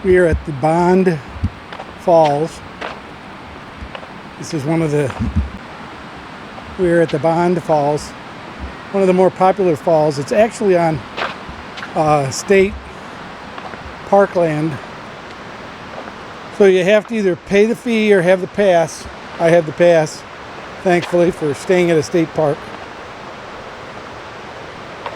We are at the Bond Falls. This is one of the... We are at the Bond Falls, one of the more popular falls. It's actually on state parkland. So you have to either pay the fee or have the pass. I have the pass, thankfully, for staying at a state park.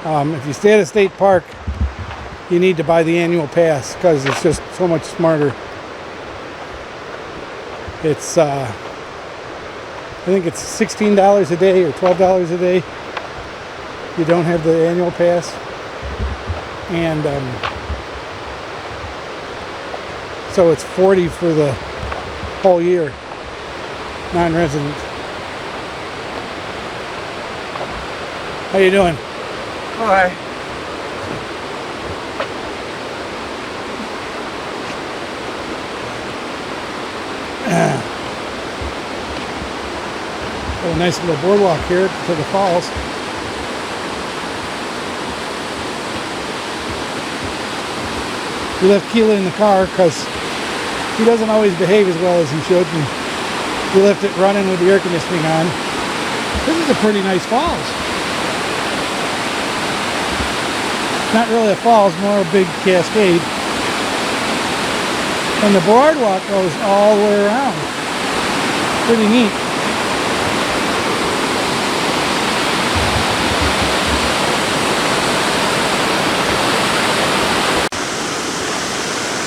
If you stay at a state park, you need to buy the annual pass because it's just so much smarter. It's, I think it's $16 a day or $12 a day. You don't have the annual pass. And so it's $40 for the whole year, non-resident. How you doing? Hi. Got a nice little boardwalk here to the falls. We left Keela in the car because he doesn't always behave as well as he should. And we left it running with the air conditioning on. This is a pretty nice falls. Not really a falls, more a big cascade. And the boardwalk goes all the way around. Pretty neat.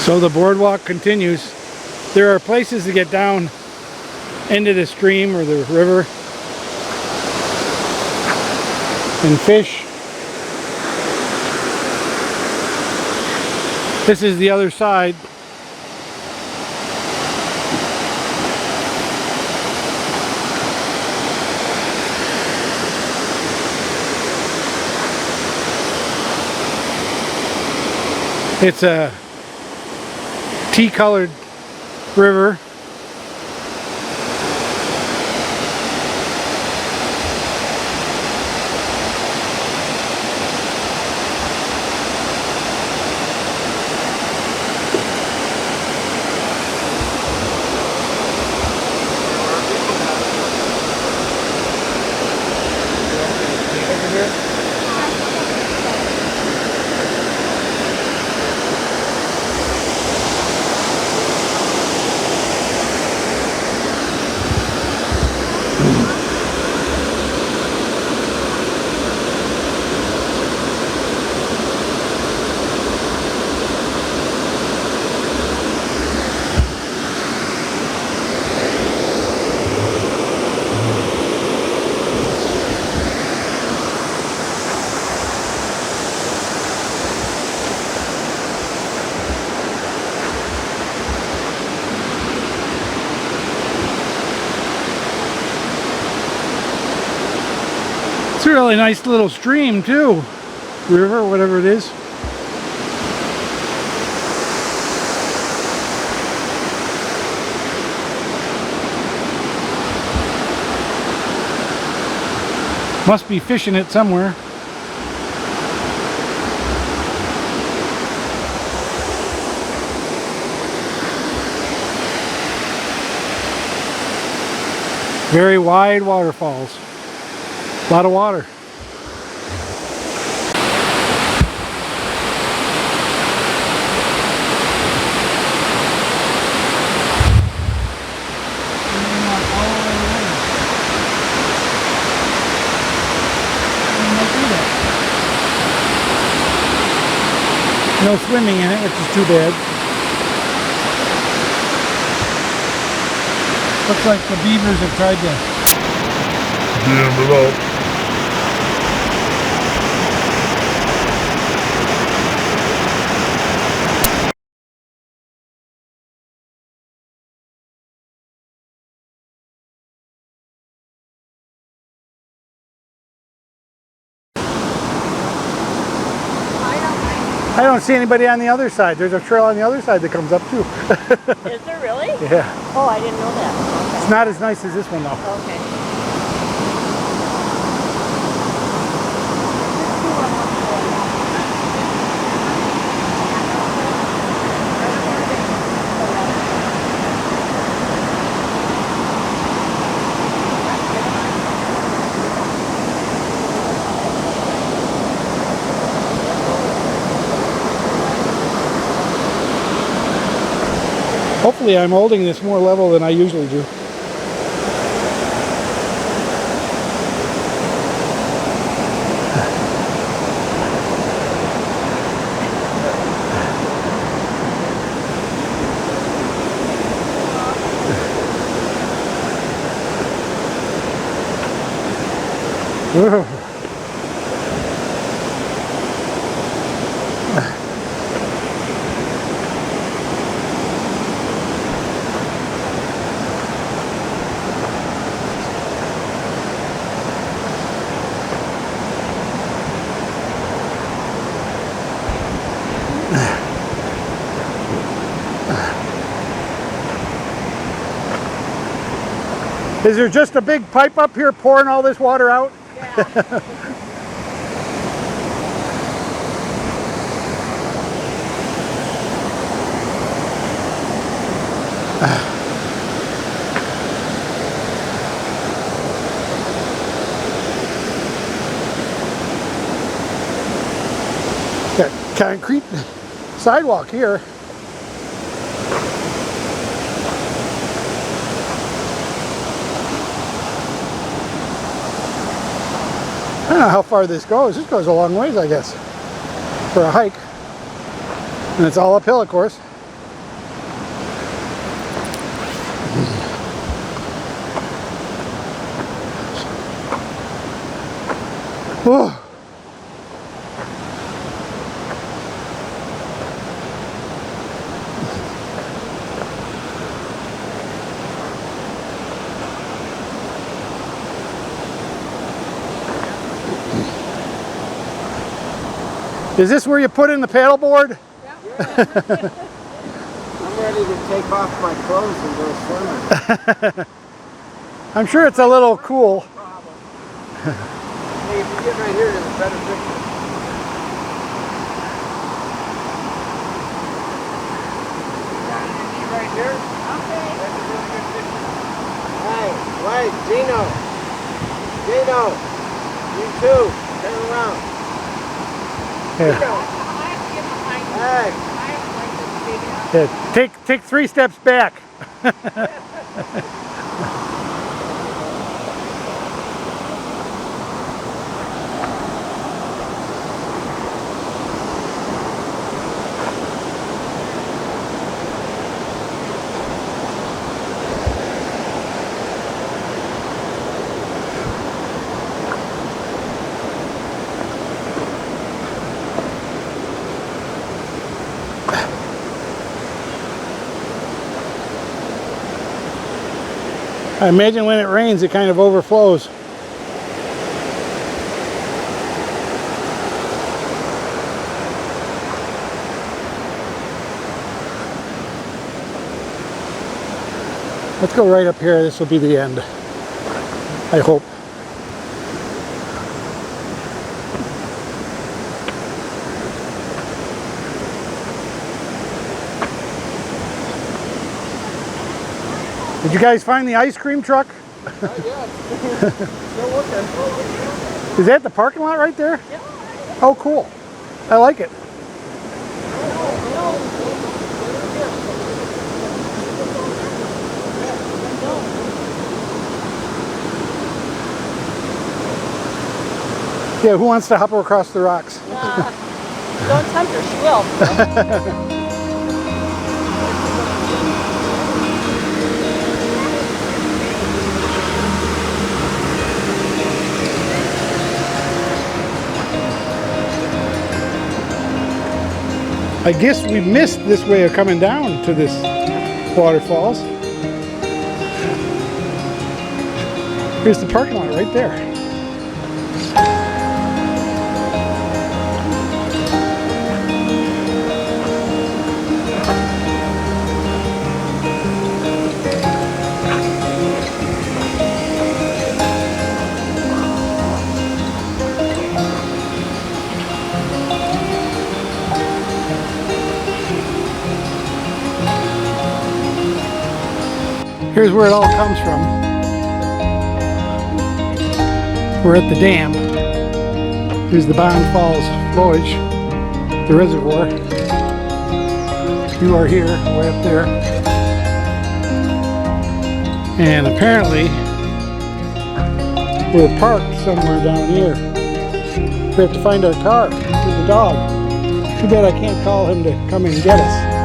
So the boardwalk continues. There are places to get down into the stream or the river and fish. This is the other side. It's a tea-colored river. It's a really nice little stream too, river, whatever it is. Must be fish in it somewhere. Very wide waterfalls. A lot of water. No swimming in it, which is too bad. Looks like the beavers have tried to jam it up. I don't see anybody on the other side. There's a trail on the other side that comes up too. Is there really? Yeah. Oh, I didn't know that. Okay. It's not as nice as this one though. Okay. Hopefully I'm holding this more level than I usually do. Whoa. Is there just a big pipe up here pouring all this water out? Yeah. Got concrete sidewalk here. I don't know how far this goes. This goes a long ways, I guess, for a hike. And it's all uphill, of course. Whoa. Is this where you put in the paddleboard? Yeah. I'm ready to take off my clothes and go swimming. I'm sure it's a little cool. Hey, if you get right here, there's a better picture. Right here? Okay. That's a really good picture. Hey, Gino. Gino, you too. Turn around. Here. Hey. Yeah, take 3 steps back. I imagine when it rains, it kind of overflows. Let's go right up here. This will be the end, I hope. Did you guys find the ice cream truck? Not yet. Still looking. Is that the parking lot right there? Yeah. Oh, cool. I like it. Yeah, who wants to hop across the rocks? Don't tempt her, she will. I guess we missed this way of coming down to this waterfalls. Here's the parking lot right there. Here's where it all comes from. We're at the dam. Here's the Bond Falls flowage, the reservoir. You are here, way up there. And apparently we're parked somewhere down here. We have to find our car with the dog. Too bad I can't call him to come and get us.